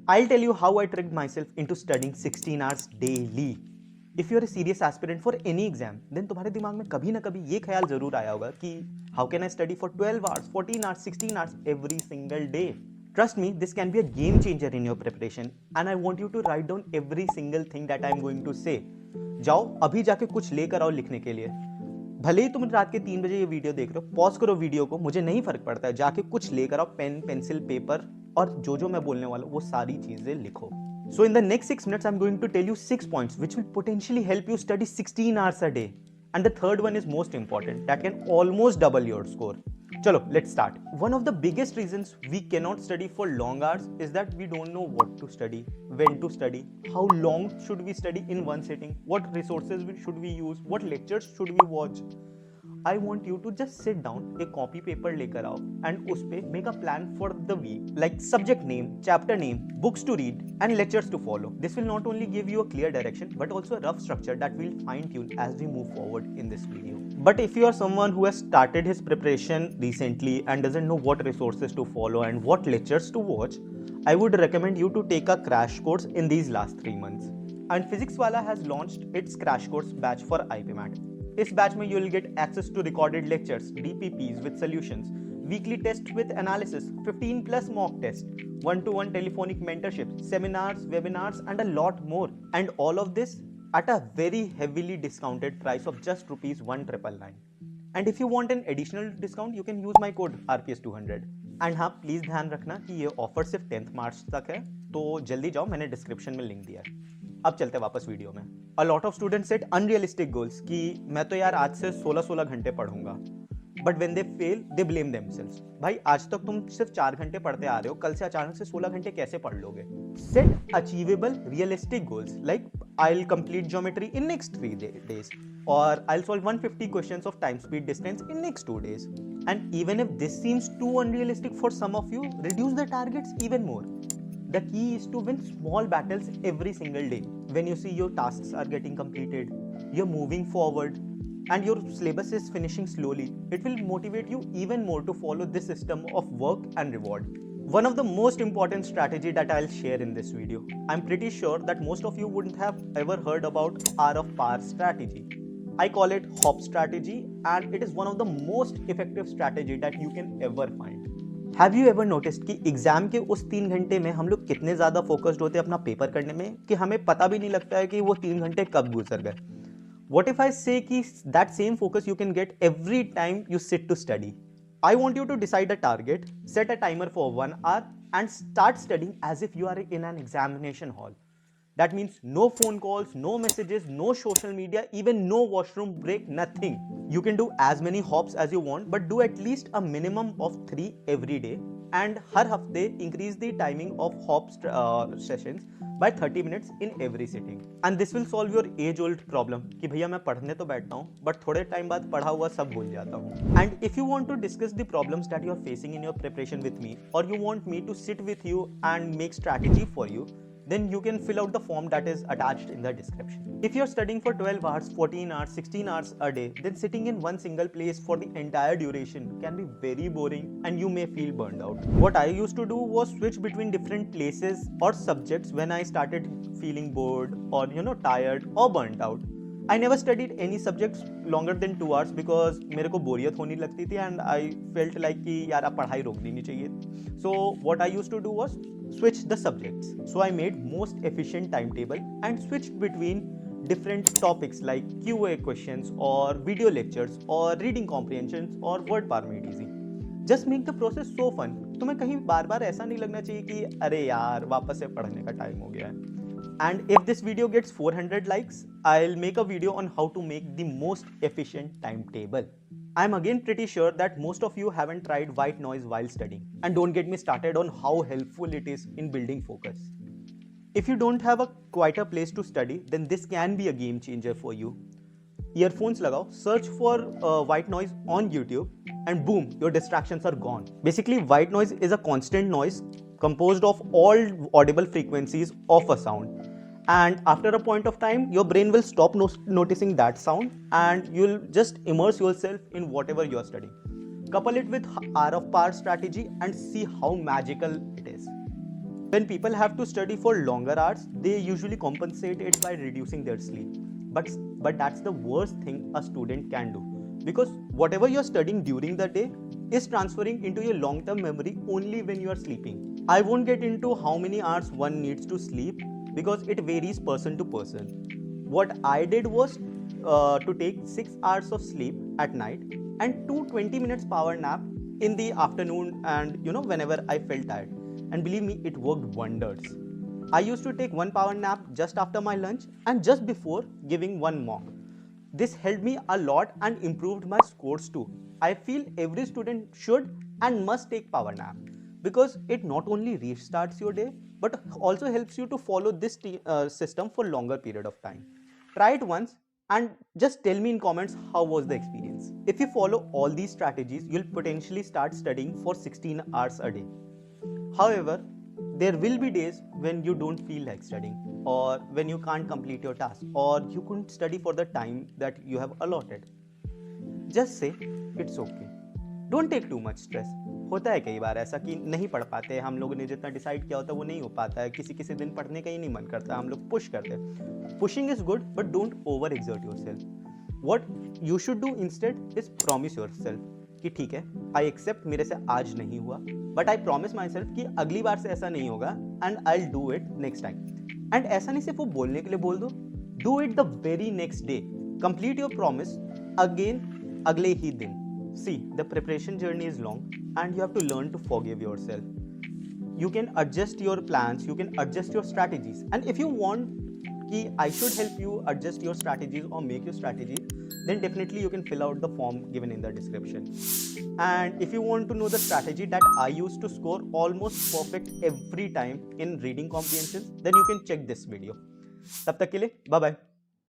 I'll tell you how I tricked myself into studying 16 hours daily. If you're a serious aspirant for any exam, then तुम्हारे दिमाग में कभी ना कभी ये ख्याल जरूर आया होगा कि how can I study for 12 hours, 14 hours, 16 hours every single day? Trust me, this can be a game changer in your preparation and I want you to write down every single thing that I'm going to say. जाओ अभी जाके कुछ लेकर आओ लिखने के लिए. भले ही तुम रात के 3 बजे ये वीडियो देख रहे हो, पॉज करो वीडियो को, मुझे नहीं फर्क पड़ता है, जाके कुछ लेकर आओ, पेन पेंसिल पेपर, और जो मैं बोलने वाला हूँ वो सारी चीजें लिखो. So in the next 6 minutes I'm going to tell you 6 points which will potentially help you study 16 hours a day. And the third one is most important, that can almost double your score. Chalo, let's start. One of the biggest reasons we cannot study for long hours is that we don't know what to study, when to study, how long should we study in one sitting, what resources should we use, what lectures should we watch. I want you to just sit down, एक copy paper लेकर आओ and उस पे make a plan for the week, like subject name, chapter name, books to read and lectures to follow. This will not only give you a clear direction but also a rough structure that we'll fine tune as we move forward in this video. But if you are someone who has started his preparation recently and doesn't know what resources to follow and what lectures to watch, I would recommend you to take a crash course in these last 3 months. And Physics Wala has launched its crash course batch for IPMAT. इस batch में you will get access to recorded lectures, DPPs with solutions, weekly tests with analysis, 15 plus mock tests, one-to-one telephonic mentorship, seminars, webinars and a lot more. And all of this at a very heavily discounted price of just ₹1,999. And if you want an additional discount, you can use my code RPS200. And हाँ, please ध्यान रखना कि ये offer सिर्फ 10th मार्च तक है, तो जल्दी जाओ, मैंने डिस्क्रिप्शन में लिंक दिया है. अब चलते वापस वीडियो में. A lot of students set unrealistic goals कि मैं तो यार आज से 16 घंटे पढ़ूंगा, but when they fail they blame themselves. भाई आज तक तुम सिर्फ 4 घंटे पढ़ते आ रहे हो, कल से अचानक से 16 घंटे कैसे पढ़ लोगे? Set achievable realistic goals like I will complete geometry in next 3 days or I'll solve 150 questions of time speed distance in next 2 days. And even if this seems too unrealistic for some of you, reduce the targets even more. The key is to win small battles every single day. When you see your tasks are getting completed, you're moving forward, and your syllabus is finishing slowly, it will motivate you even more to follow this system of work and reward. One of the most important strategy that I'll share in this video. I'm pretty sure that most of you wouldn't have ever heard about R of Power strategy. I call it HOP strategy, and it is one of the most effective strategy that you can ever find. Have you ever noticed कि exam के उस 3 घंटे में हम लोग कितने ज्यादा focused होते हैं अपना पेपर करने में कि हमें पता भी नहीं लगता है कि वो 3 घंटे कब गुजर गए. What if I say कि that same focus you can get every time you sit to study? I want you to decide a target, set a timer for 1 hour and start studying as if you are in an examination hall. That means no phone calls, no messages, no social media, even no washroom break, nothing. You can do as many hops as you want, but do at least a minimum of 3 every day. And हर हफ्ते increase the timing of hop sessions by 30 minutes in every sitting. And this will solve your age-old problem कि भैया मैं पढ़ने तो बैठता हूँ, but थोड़े time बाद पढ़ा हुआ सब भूल जाता हूँ. And if you want to discuss the problems that you are facing in your preparation with me, or you want me to sit with you and make strategy for you, then you can fill out the form that is attached in the description. If you're studying for 12 hours, 14 hours, 16 hours a day, then sitting in one single place for the entire duration can be very boring and you may feel burned out. What I used to do was switch between different places or subjects when I started feeling bored or tired or burnt out. I never studied any subjects longer than 2 hours because मेरे को बोरियत होने लगती थी and I felt like कि यार अब पढ़ाई रोक देनी चाहिए. So what I used to do was switch the subjects. So I made most efficient timetable and switched between different topics like QA questions or video lectures or reading comprehensions or word power made easy. Just make the process so fun. तुम्हें कहीं बार बार ऐसा नहीं लगना चाहिए कि अरे यार वापस से पढ़ने का टाइम हो गया है. And if this video gets 400 likes, I'll make a video on how to make the most efficient timetable. I'm again pretty sure that most of you haven't tried white noise while studying. And don't get me started on how helpful it is in building focus. If you don't have a quieter place to study, then this can be a game changer for you. Earphones लगाओ, search for white noise on YouTube, and boom, your distractions are gone. Basically, white noise is a constant noise composed of all audible frequencies of a sound. And after a point of time, your brain will stop noticing that sound and you'll just immerse yourself in whatever you're studying. Couple it with R of Power strategy and see how magical it is. When people have to study for longer hours, they usually compensate it by reducing their sleep. But that's the worst thing a student can do, because whatever you're studying during the day is transferring into your long-term memory only when you are sleeping. I won't get into how many hours one needs to sleep because it varies person to person. What I did was to take 6 hours of sleep at night and 20 minutes power nap in the afternoon, and whenever I felt tired. And believe me, it worked wonders. I used to take one power nap just after my lunch and just before giving one mock. This helped me a lot and improved my scores too. I feel every student should and must take power nap because it not only restarts your day but also helps you to follow this system for longer period of time. Try it once and just tell me in comments how was the experience. If you follow all these strategies, you'll potentially start studying for 16 hours a day. However, there will be days when you don't feel like studying, or when you can't complete your task, or you couldn't study for the time that you have allotted. Just say it's okay. Don't take too much stress. होता है कई बार ऐसा कि नहीं पढ़ पाते, हम लोगों ने जितना डिसाइड किया होता है वो नहीं हो पाता है, किसी किसी दिन पढ़ने का ही नहीं मन करता, हम लोग पुश करते हैं. Pushing is good but don't over exert yourself. What you should do instead is promise yourself कि ठीक है, आई एक्सेप्ट मेरे से आज नहीं हुआ, but I promise my self कि अगली बार से ऐसा नहीं होगा and I will do it next time. And ऐसा नहीं सिर्फ वो बोलने के लिए बोल दो, do it the very next day. Complete your promise again अगले ही दिन. See, the preparation journey is long and you have to learn to forgive yourself. You can adjust your plans, you can adjust your strategies, and if you want कि I should help you adjust your strategies or make your strategies, then definitely you can fill out the form given in the description. And if you want to know the strategy that I use to score almost perfect every time in reading comprehension, then you can check this video. तब तक के लिए bye bye.